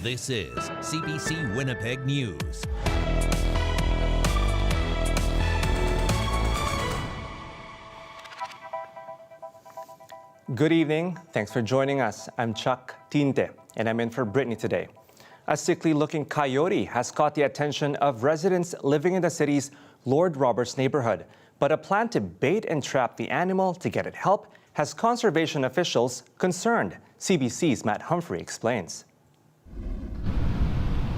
This is CBC Winnipeg News. Good evening. Thanks for joining us. I'm Chuck Tinte, and I'm in for Brittany today. A sickly-looking coyote has caught the attention of residents living in the city's Lord Roberts neighborhood. But a plan to bait and trap the animal to get it help has conservation officials concerned. CBC's Matt Humphrey explains.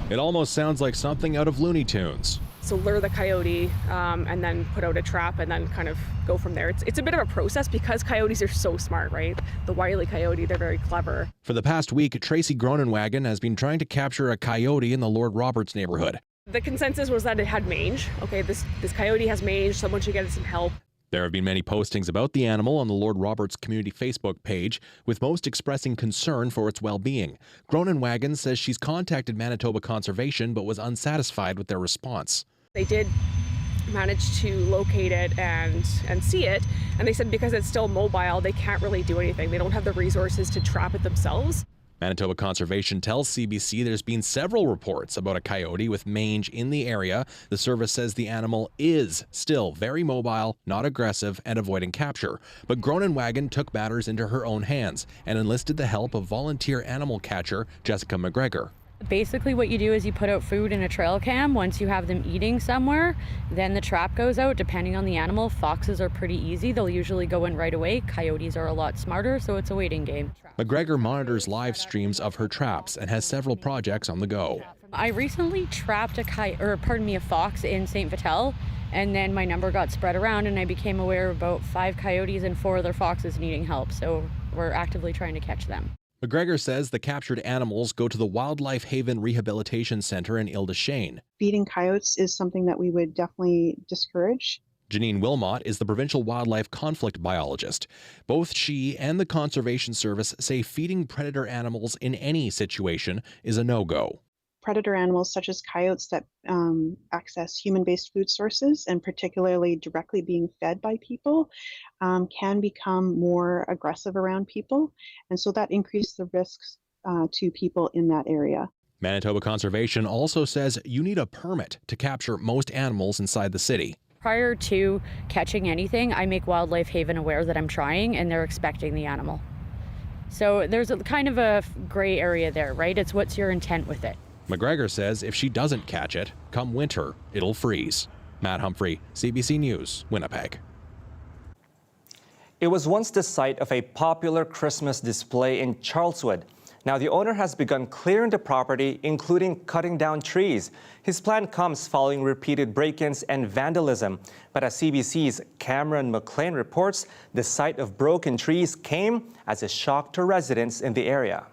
It almost sounds like something out of Looney Tunes. So lure the coyote and then put out a trap and then kind of go from there. It's a bit of a process because coyotes are so smart, right? The wily coyote, they're very clever. For the past week, Tracy Groenenwagen has been trying to capture a coyote in the Lord Roberts neighborhood. The consensus was that it had mange. Okay, this coyote has mange, someone should get it some help. There have been many postings about the animal on the Lord Roberts community Facebook page, with most expressing concern for its well-being. Groenenwagen says she's contacted Manitoba Conservation but was unsatisfied with their response. They did manage to locate it and see it, and they said because it's still mobile, they can't really do anything. They don't have the resources to trap it themselves. Manitoba Conservation tells CBC there's been several reports about a coyote with mange in the area. The service says the animal is still very mobile, not aggressive, and avoiding capture. But Groenenwagen took matters into her own hands and enlisted the help of volunteer animal catcher Jessica McGregor. Basically what you do is you put out food in a trail cam. Once you have them eating somewhere, then the trap goes out depending on the animal. Foxes are pretty easy. They'll usually go in right away. Coyotes are a lot smarter, so it's a waiting game. McGregor monitors live streams of her traps and has several projects on the go. I recently trapped a fox in St. Vital, and then my number got spread around and I became aware of about 5 coyotes and 4 other foxes needing help, so we're actively trying to catch them. McGregor says the captured animals go to the Wildlife Haven Rehabilitation Center in Ile-des-Chênes. Feeding coyotes is something that we would definitely discourage. Janine Wilmot is the provincial wildlife conflict biologist. Both she and the Conservation Service say feeding predator animals in any situation is a no-go. Predator animals such as coyotes that access human-based food sources, and particularly directly being fed by people, can become more aggressive around people, and so that increases the risks to people in that area. Manitoba Conservation also says you need a permit to capture most animals inside the city. Prior to catching anything, I make Wildlife Haven aware that I'm trying and they're expecting the animal. So there's a kind of a gray area there, right? It's what's your intent with it. McGregor says if she doesn't catch it, come winter, it'll freeze. Matt Humphrey, CBC News, Winnipeg. It was once the site of a popular Christmas display in Charleswood. Now the owner has begun clearing the property, including cutting down trees. His plan comes following repeated break-ins and vandalism. But as CBC's Cameron McLean reports, the sight of broken trees came as a shock to residents in the area.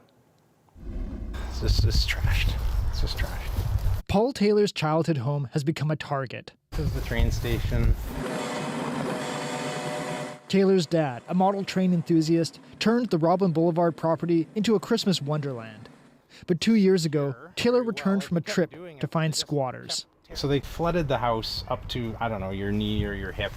This is trashed. It's just trashed. Paul Taylor's childhood home has become a target. This is the train station. Taylor's dad, a model train enthusiast, turned the Robin Boulevard property into a Christmas wonderland. But 2 years ago, Taylor returned from a trip to find squatters. So they flooded the house up to, I don't know, your knee or your hip.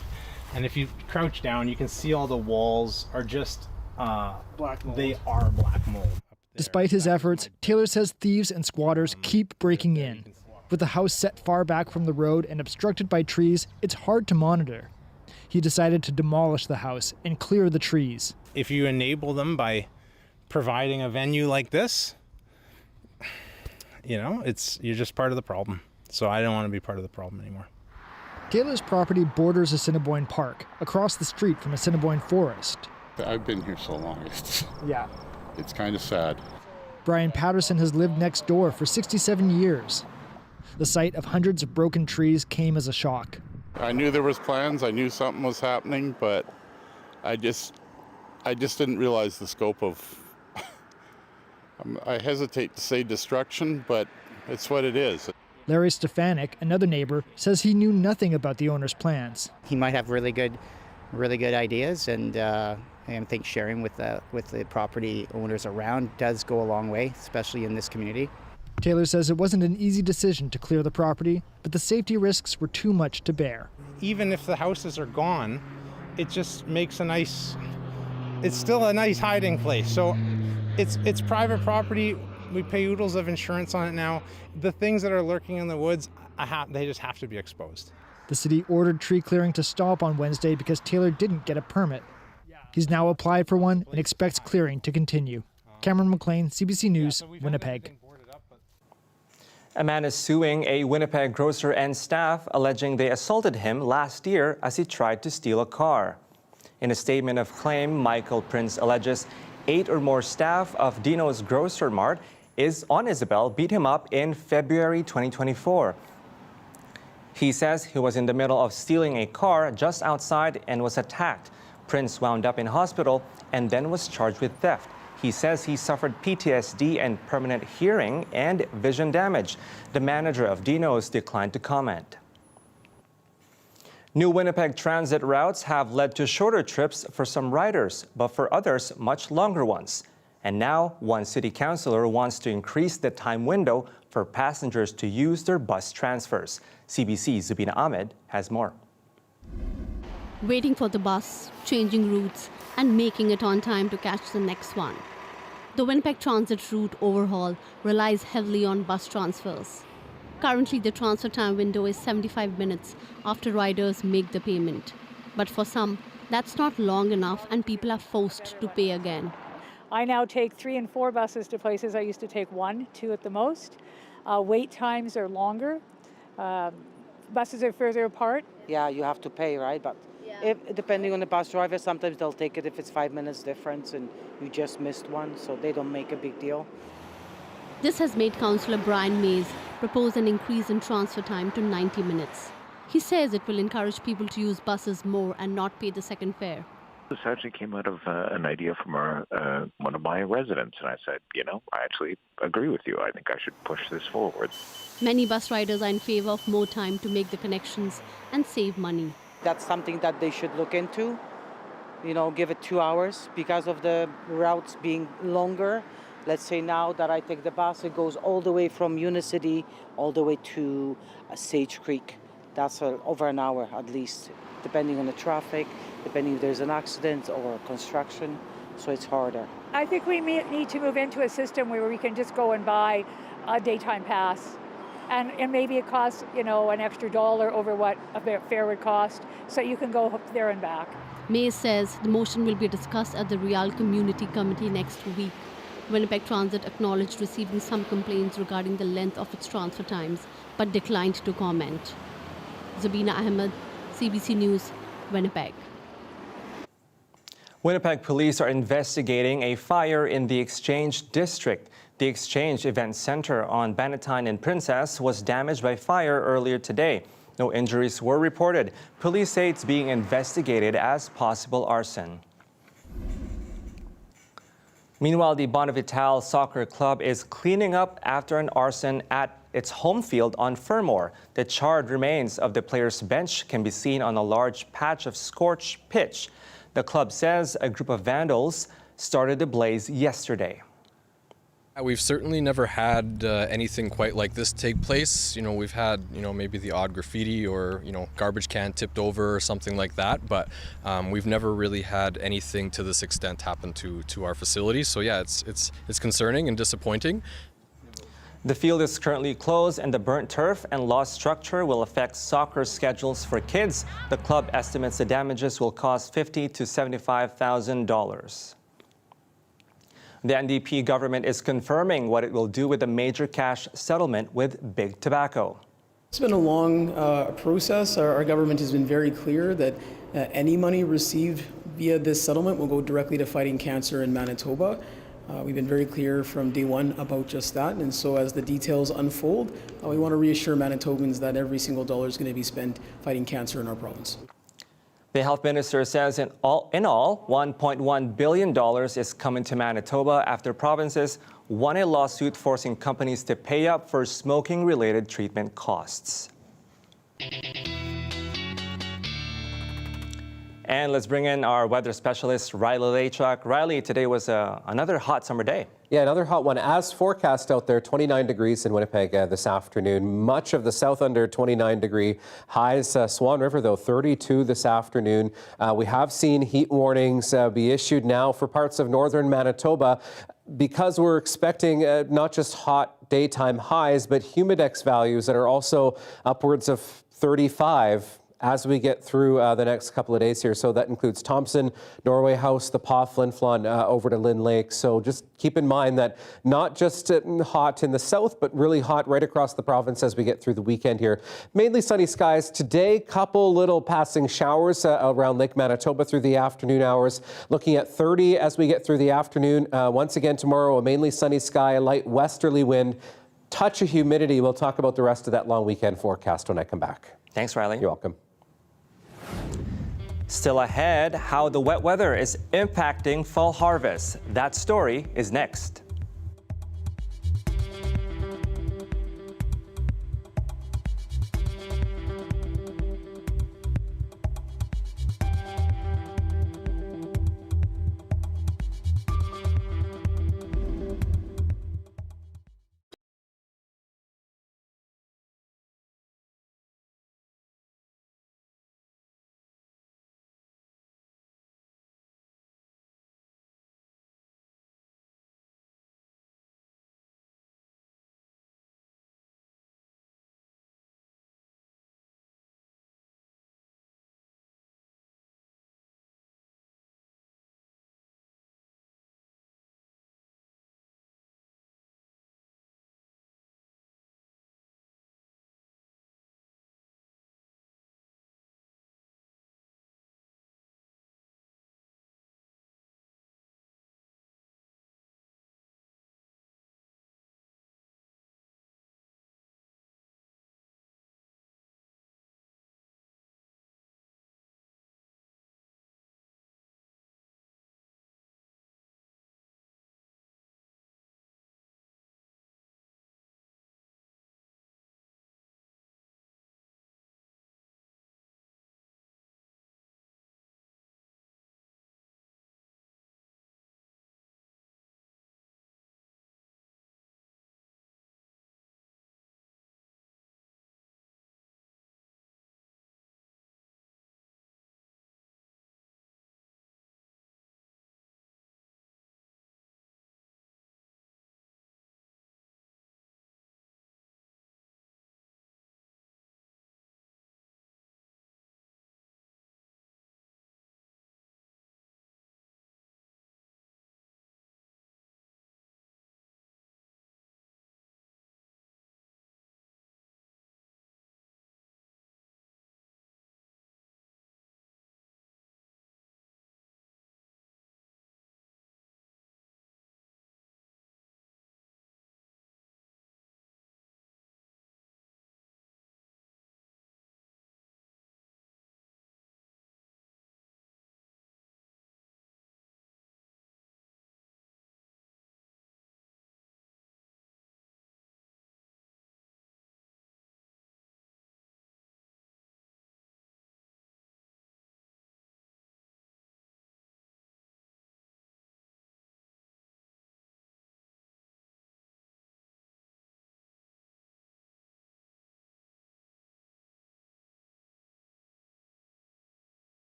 And if you crouch down, you can see all the walls are just, black mold. They are black mold. Despite his efforts, Taylor says thieves and squatters keep breaking in. With the house set far back from the road and obstructed by trees, it's hard to monitor. He decided to demolish the house and clear the trees. If you enable them by providing a venue like this, you're just part of the problem. So I don't want to be part of the problem anymore. Taylor's property borders Assiniboine Park, across the street from Assiniboine Forest. I've been here so long, it's kind of sad. Brian Patterson has lived next door for 67 years. The sight of hundreds of broken trees came as a shock. I knew there was plans, I knew something was happening, but I just didn't realize the scope of, I hesitate to say destruction, but it's what it is. Larry Stefanik, another neighbor, says he knew nothing about the owner's plans. He might have really good ideas, and I think sharing with the property owners around does go a long way, especially in this community. Taylor says it wasn't an easy decision to clear the property, but the safety risks were too much to bear. Even if the houses are gone, it just makes it's still a nice hiding place. So it's private property. We pay oodles of insurance on it now. The things that are lurking in the woods, they just have to be exposed. The city ordered tree clearing to stop on Wednesday because Taylor didn't get a permit. He's now applied for one and expects clearing to continue. Cameron McLean, CBC News, Winnipeg. A man is suing a Winnipeg grocer and staff, alleging they assaulted him last year as he tried to steal a car. In a statement of claim, Michael Prince alleges 8 or more staff of Dino's Grocer Mart on Isabel beat him up in February 2024. He says he was in the middle of stealing a car just outside and was attacked. Prince wound up in hospital and then was charged with theft. He says he suffered PTSD and permanent hearing and vision damage. The manager of Dino's declined to comment. New Winnipeg transit routes have led to shorter trips for some riders, but for others, much longer ones. And now, one city councillor wants to increase the time window for passengers to use their bus transfers. CBC's Zubina Ahmed has more. Waiting for the bus, changing routes, and making it on time to catch the next one. The Winnipeg Transit route overhaul relies heavily on bus transfers. Currently, the transfer time window is 75 minutes after riders make the payment. But for some, that's not long enough and people are forced to pay again. I now take 3 and 4 buses to places I used to take 1, 2 at the most. Wait times are longer. Buses are further apart. Yeah, you have to pay, right? But if, depending on the bus driver, sometimes they'll take it if it's 5 minutes difference and you just missed one, so they don't make a big deal. This has made Councillor Brian Mays propose an increase in transfer time to 90 minutes. He says it will encourage people to use buses more and not pay the second fare. This actually came out of an idea from one of my residents, and I said, I actually agree with you. I think I should push this forward. Many bus riders are in favor of more time to make the connections and save money. That's something that they should look into, give it 2 hours because of the routes being longer. Let's say now that I take the bus, it goes all the way from Unicity all the way to Sage Creek. That's over an hour at least, depending on the traffic, depending if there's an accident or construction, so it's harder. I think we need to move into a system where we can just go and buy a daytime pass. And maybe it costs, an extra $1 over what a fare would cost, so you can go there and back. Mays says the motion will be discussed at the Real Community Committee next week. Winnipeg Transit acknowledged receiving some complaints regarding the length of its transfer times, but declined to comment. Zubina Ahmed, CBC News, Winnipeg. Winnipeg police are investigating a fire in the Exchange District. The Exchange Event Center on Bannatyne and Princess was damaged by fire earlier today. No injuries were reported. Police say it's being investigated as possible arson. Meanwhile, the Bonavitale Soccer Club is cleaning up after an arson at its home field on Fermor. The charred remains of the players' bench can be seen on a large patch of scorched pitch. The club says a group of vandals started the blaze yesterday. We've certainly never had anything quite like this take place. We've had, maybe the odd graffiti or, garbage can tipped over or something like that, but we've never really had anything to this extent happen to our facility. So yeah, it's concerning and disappointing. The field is currently closed and the burnt turf and lost structure will affect soccer schedules for kids. The club estimates the damages will cost $50,000 to $75,000. The NDP government is confirming what it will do with the major cash settlement with Big Tobacco. It's been a long process. Our government has been very clear that any money received via this settlement will go directly to fighting cancer in Manitoba. We've been very clear from day one about just that, and so as the details unfold, we want to reassure Manitobans that every single dollar is going to be spent fighting cancer in our province. The health minister says in all, $1.1 billion is coming to Manitoba after provinces won a lawsuit forcing companies to pay up for smoking-related treatment costs. And let's bring in our weather specialist, Riley Lachuk. Riley, today was another hot summer day. Yeah, another hot one. As forecast out there, 29 degrees in Winnipeg this afternoon. Much of the south under 29-degree highs. Swan River, though, 32 this afternoon. We have seen heat warnings be issued now for parts of northern Manitoba. because we're expecting not just hot daytime highs, but humidex values that are also upwards of 35 as we get through the next couple of days here. So that includes Thompson, Norway House, the Paw, Flin Flon, over to Lynn Lake. So just keep in mind that not just hot in the south, but really hot right across the province as we get through the weekend here. Mainly sunny skies today, couple little passing showers around Lake Manitoba through the afternoon hours. Looking at 30 as we get through the afternoon. Once again tomorrow, a mainly sunny sky, a light westerly wind, touch of humidity. We'll talk about the rest of that long weekend forecast when I come back. Thanks, Riley. You're welcome. Still ahead, how the wet weather is impacting fall harvest. That story is next.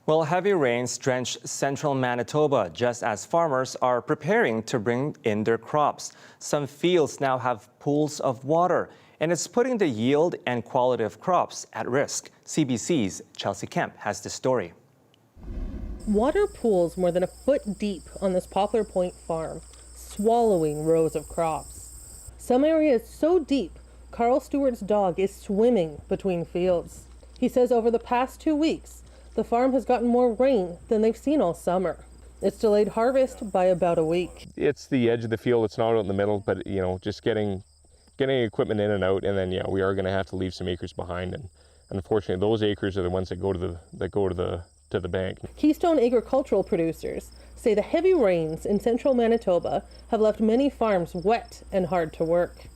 Well, heavy rains drenched central Manitoba just as farmers are preparing to bring in their crops. Some fields now have pools of water, and it's putting the yield and quality of crops at risk. CBC's Chelsea Kemp has the story. Water pools more than a foot deep on this Poplar Point farm, swallowing rows of crops. Some areas so deep, Carl Stewart's dog is swimming between fields. He says over the past 2 weeks, the farm has gotten more rain than they've seen all summer. It's delayed harvest by about a week. It's the edge of the field. It's not out in the middle, but just getting equipment in and out, and then we are going to have to leave some acres behind, and unfortunately those acres are the ones that go to the bank. Keystone agricultural producers say the heavy rains in central Manitoba have left many farms wet and hard to work.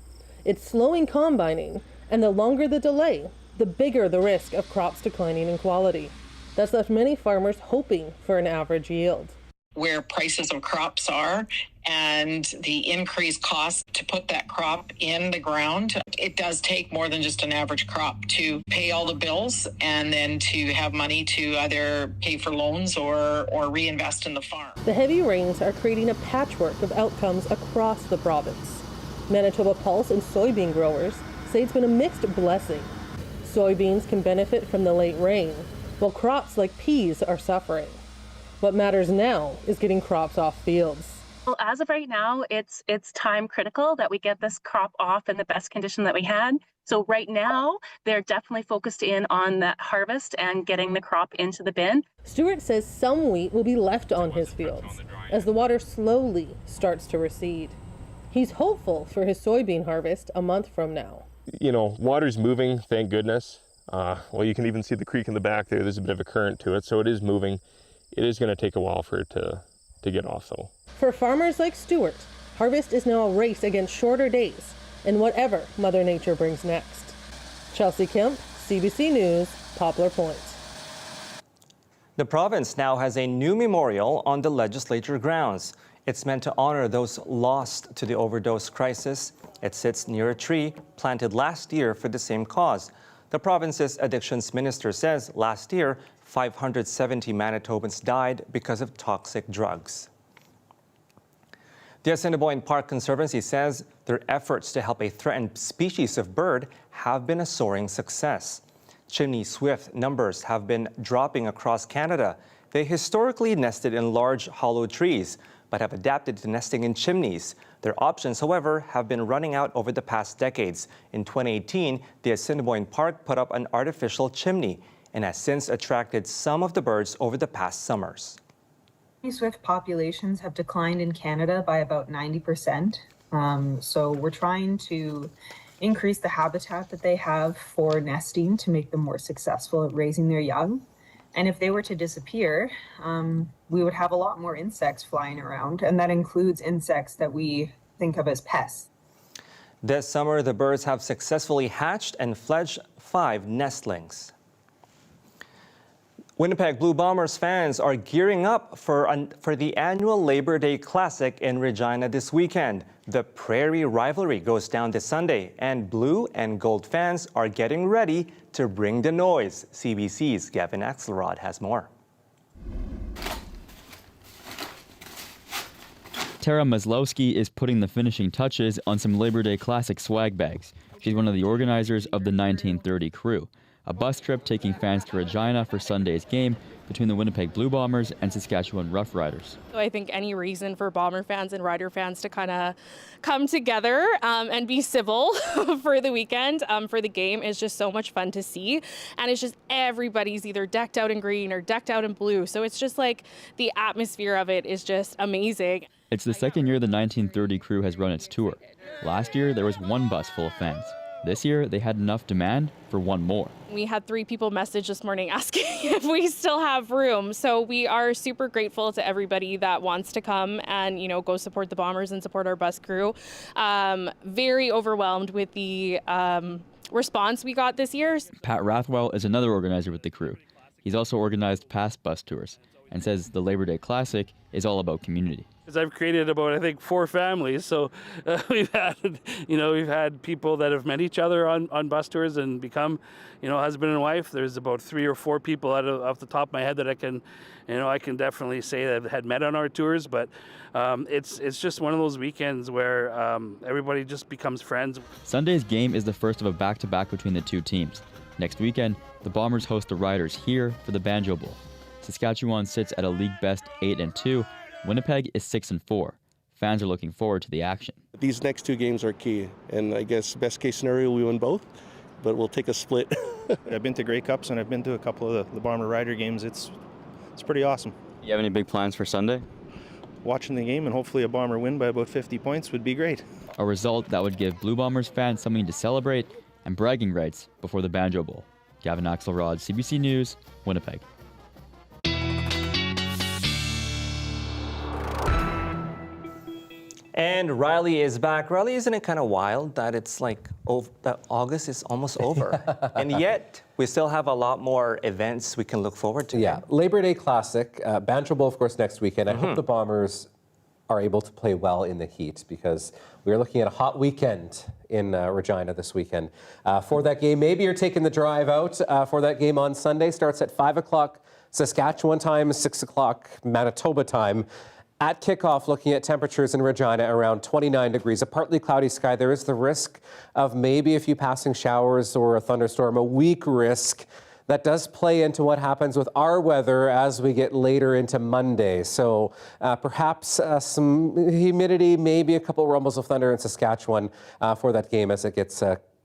It's slowing combining, and the longer the delay, the bigger the risk of crops declining in quality. That's left many farmers hoping for an average yield. Where prices of crops are and the increased cost to put that crop in the ground, it does take more than just an average crop to pay all the bills and then to have money to either pay for loans or reinvest in the farm. The heavy rains are creating a patchwork of outcomes across the province. Manitoba pulse and soybean growers say it's been a mixed blessing. Soybeans can benefit from the late rain, while crops like peas are suffering. What matters now is getting crops off fields. Well, as of right now, it's time critical that we get this crop off in the best condition that we had. So right now, they're definitely focused in on that harvest and getting the crop into the bin. Stewart says some wheat will be left on his fields as the water slowly starts to recede. He's hopeful for his soybean harvest a month from now. Water's moving, thank goodness. Well, you can even see the creek in the back there. There's a bit of a current to it, so it is moving. It is going to take a while for it to get off, though. For farmers like Stewart, harvest is now a race against shorter days and whatever Mother Nature brings next. Chelsea Kemp, CBC News, Poplar Point. The province now has a new memorial on the legislature grounds. It's meant to honor those lost to the overdose crisis. It sits near a tree planted last year for the same cause. The province's addictions minister says last year, 570 Manitobans died because of toxic drugs. The Assiniboine Park Conservancy says their efforts to help a threatened species of bird have been a soaring success. Chimney swift numbers have been dropping across Canada. They historically nested in large hollow trees, but have adapted to nesting in chimneys. Their options, however, have been running out over the past decades. In 2018, the Assiniboine Park put up an artificial chimney and has since attracted some of the birds over the past summers. Swift populations have declined in Canada by about 90%. So we're trying to increase the habitat that they have for nesting to make them more successful at raising their young. And if they were to disappear, we would have a lot more insects flying around, and that includes insects that we think of as pests. This summer, the birds have successfully hatched and fledged 5 nestlings. Winnipeg Blue Bombers fans are gearing up for the annual Labor Day Classic in Regina this weekend. The Prairie Rivalry goes down this Sunday, and Blue and Gold fans are getting ready to bring the noise. CBC's Gavin Axelrod has more. Tara Maslowski is putting the finishing touches on some Labor Day Classic swag bags. She's one of the organizers of the 1930 crew, a bus trip taking fans to Regina for Sunday's game between the Winnipeg Blue Bombers and Saskatchewan Roughriders. So I think any reason for Bomber fans and Rider fans to kind of come together and be civil for the weekend, for the game, is just so much fun to see. And it's just everybody's either decked out in green or decked out in blue. So it's just like the atmosphere of it is just amazing. It's the second year the 1930 crew has run its tour. Last year, there was one bus full of fans. This year, they had enough demand for one more. We had 3 people message this morning asking if we still have room. So we are super grateful to everybody that wants to come and, go support the Bombers and support our bus crew. Very overwhelmed with the response we got this year. Pat Rathwell is another organizer with the crew. He's also organized past bus tours and says the Labor Day Classic is all about community. Because I've created about, I think, 4 families. So we've had people that have met each other on bus tours and become, husband and wife. There's about 3 or 4 people off the top of my head that I can definitely say that had met on our tours. But it's just one of those weekends where everybody just becomes friends. Sunday's game is the first of a back-to-back between the 2 teams. Next weekend, the Bombers host the Riders here for the Banjo Bowl. Saskatchewan sits at a league best 8-2. Winnipeg is 6-4. Fans are looking forward to the action. these next 2 games are key. And I guess best case scenario, we win both, but we'll take a split. I've been to Grey Cups and I've been to a couple of the Bomber Rider games. It's pretty awesome. You have any big plans for Sunday? Watching the game and hopefully a Bomber win by about 50 points would be great. A result that would give Blue Bombers fans something to celebrate and bragging rights before the Banjo Bowl. Gavin Axelrod, CBC News, Winnipeg. And Riley is back. Riley, isn't it kind of wild that it's like that August is almost over? And yet, we still have a lot more events we can look forward to. Yeah, Labor Day Classic, Banjo Bowl, of course, next weekend. I hope the Bombers are able to play well in the heat because we're looking at a hot weekend in Regina this weekend. For that game, maybe you're taking the drive out for that game on Sunday. Starts at 5 o'clock Saskatchewan time, 6 o'clock Manitoba time. At kickoff, looking at temperatures in Regina around 29 degrees, a partly cloudy sky. There is the risk of maybe a few passing showers or a thunderstorm, a weak risk. That does play into what happens with our weather as we get later into Monday. So perhaps some humidity, maybe a couple rumbles of thunder in Saskatchewan for that game as it gets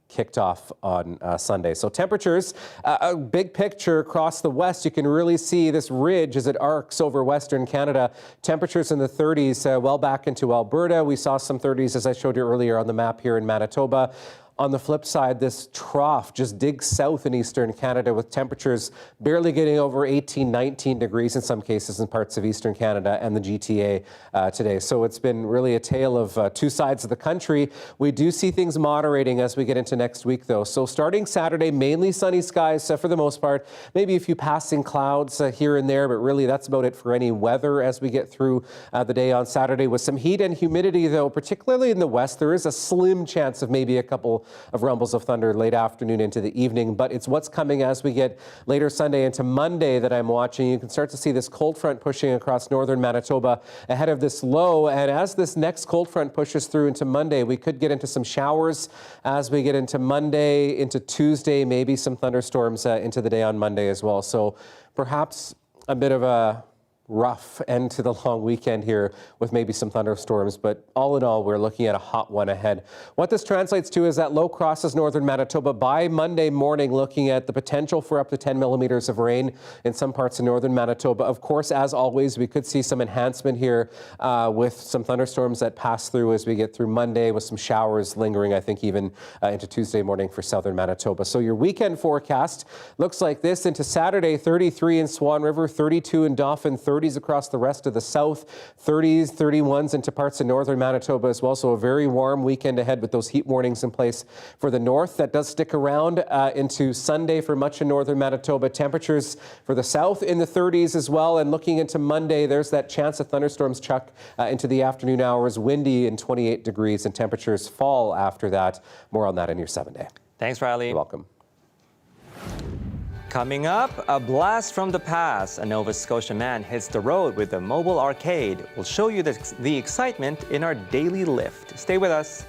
kicked off on Sunday. So temperatures, a big picture across the west. You can really see this ridge as it arcs over Western Canada. Temperatures in the 30s well back into Alberta. We saw some 30s as I showed you earlier on the map here in Manitoba. On the flip side, this trough just digs south in eastern Canada with temperatures barely getting over 18, 19 degrees in some cases in parts of eastern Canada and the GTA today. So it's been really a tale of 2 sides of the country. We do see things moderating as we get into next week, though. So starting Saturday, mainly sunny skies for the most part. Maybe a few passing clouds here and there, but really that's about it for any weather as we get through the day on Saturday. With some heat and humidity, though, particularly in the west, there is a slim chance of maybe a couple of rumbles of thunder late afternoon into the evening, but it's what's coming as we get later Sunday into Monday that I'm watching. You can start to see this cold front pushing across northern Manitoba ahead of this low, and as this next cold front pushes through into Monday, we could get into some showers as we get into Monday, into Tuesday, maybe some thunderstorms into the day on Monday as well. So perhaps a bit of a rough end to the long weekend here with maybe some thunderstorms, but all in all, we're looking at a hot one ahead. What this translates to is that low crosses northern Manitoba by Monday morning, looking at the potential for up to 10 millimeters of rain in some parts of northern Manitoba. Of course, as always, we could see some enhancement here with some thunderstorms that pass through as we get through Monday with some showers lingering, I think, even into Tuesday morning for southern Manitoba. So your weekend forecast looks like this into Saturday, 33 in Swan River, 32 in Dauphin, 30s across the rest of the south, 30s, 31s into parts of northern Manitoba as well. So a very warm weekend ahead with those heat warnings in place for the north. That does stick around into Sunday for much of northern Manitoba. Temperatures for the south in the 30s as well. And looking into Monday, there's that chance of thunderstorms, Chuck, into the afternoon hours. Windy and 28 degrees, and temperatures fall after that. More on that in your 7-day. Thanks, Riley. You're welcome. Coming up, a blast from the past. A Nova Scotia man hits the road with a mobile arcade. We'll show you the excitement in our daily lift. Stay with us.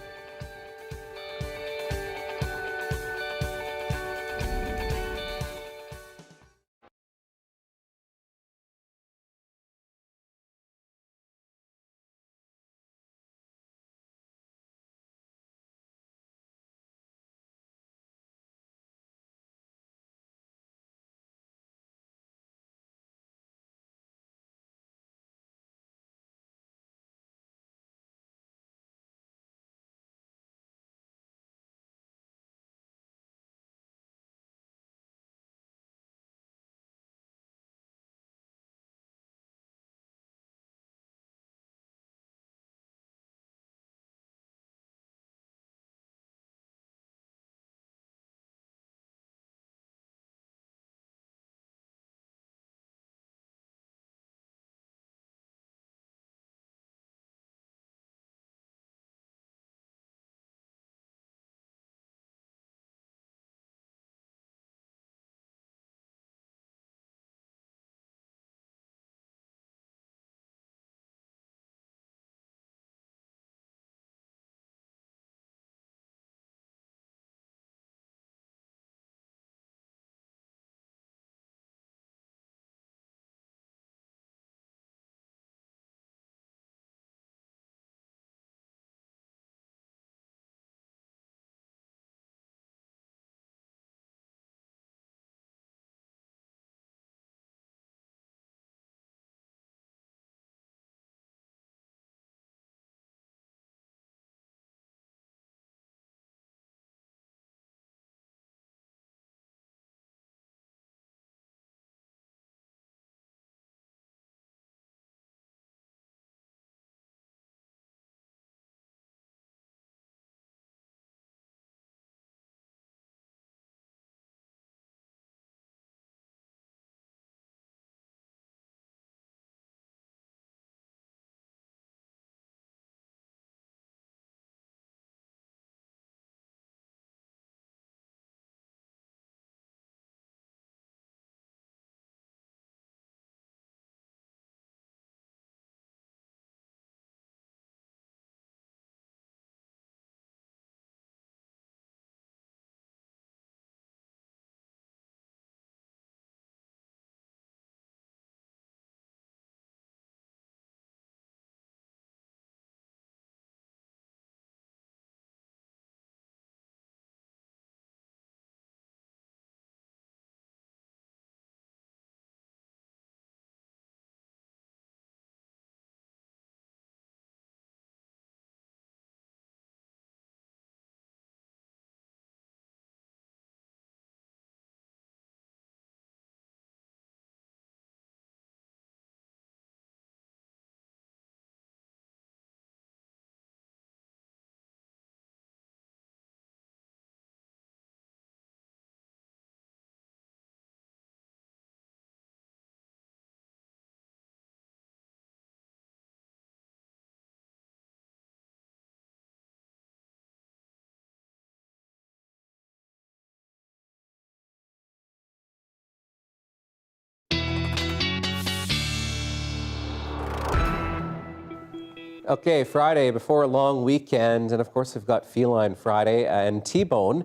Okay, Friday before a long weekend, and of course we've got Feline Friday, and T-Bone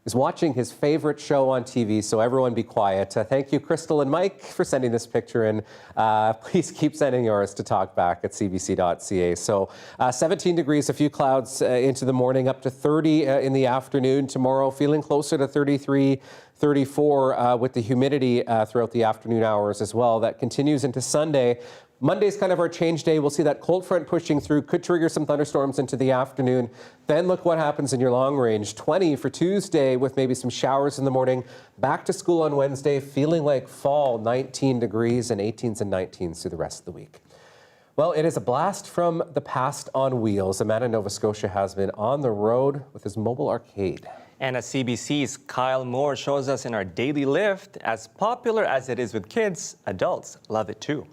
is watching his favorite show on TV, so everyone be quiet. Thank you, Crystal and Mike, for sending this picture in. Please keep sending yours to talkback@cbc.ca. So 17 degrees, a few clouds into the morning, up to 30 in the afternoon. Tomorrow, feeling closer to 33, 34 with the humidity throughout the afternoon hours as well. That continues into Sunday. Monday's kind of our change day. We'll see that cold front pushing through, could trigger some thunderstorms into the afternoon. Then look what happens in your long range. 20 for Tuesday with maybe some showers in the morning. Back to school on Wednesday, feeling like fall, 19 degrees and 18s and 19s through the rest of the week. Well, it is a blast from the past on wheels. A man in Nova Scotia has been on the road with his mobile arcade. And as CBC's Kyle Moore shows us in our daily lift, as popular as it is with kids, adults love it too.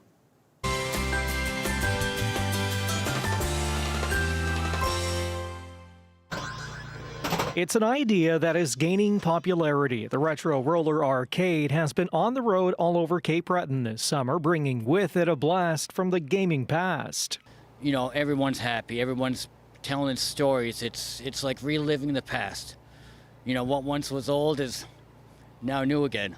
It's an idea that is gaining popularity. The retro roller arcade has been on the road all over Cape Breton this summer, bringing with it a blast from the gaming past. You know, everyone's happy. Everyone's telling stories. It's like reliving the past. You know, what once was old is now new again.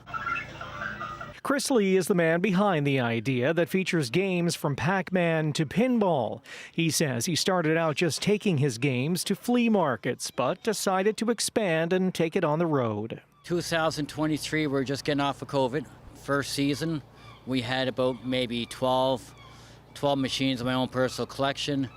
Chris Lee is the man behind the idea that features games from Pac-Man to pinball. He says he started out just taking his games to flea markets, but decided to expand and take it on the road. 2023, we're just getting off of COVID. First season, we had about maybe 12 machines in my own personal collection.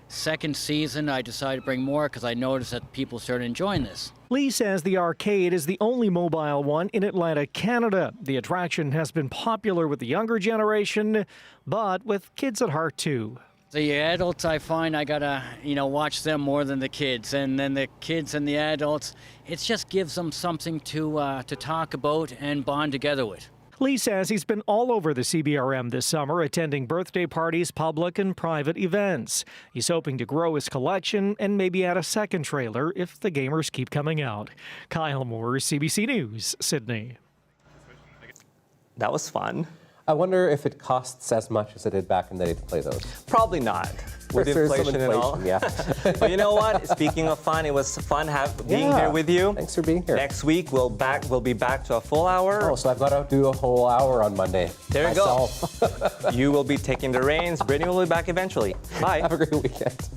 Second season, I decided to bring more because I noticed that people started enjoying this. Lee says the arcade is the only mobile one in Atlantic, Canada. The attraction has been popular with the younger generation, but with kids at heart too. The adults, I find I gotta, watch them more than the kids. And then the kids and the adults, it just gives them something to talk about and bond together with. Lee says he's been all over the CBRM this summer, attending birthday parties, public and private events. He's hoping to grow his collection and maybe add a second trailer if the gamers keep coming out. Kyle Moore, CBC News, Sydney. That was fun. I wonder if it costs as much as it did back in the day to play those. Probably not. With inflation and all. Yeah. But you know what? Speaking of fun, it was fun being here with you. Thanks for being here. Next week, we'll be back to a full hour. Oh, so I've got to do a whole hour on Monday. There you myself. go. You will be taking the reins. Brittany will be back eventually. Bye. Have a great weekend.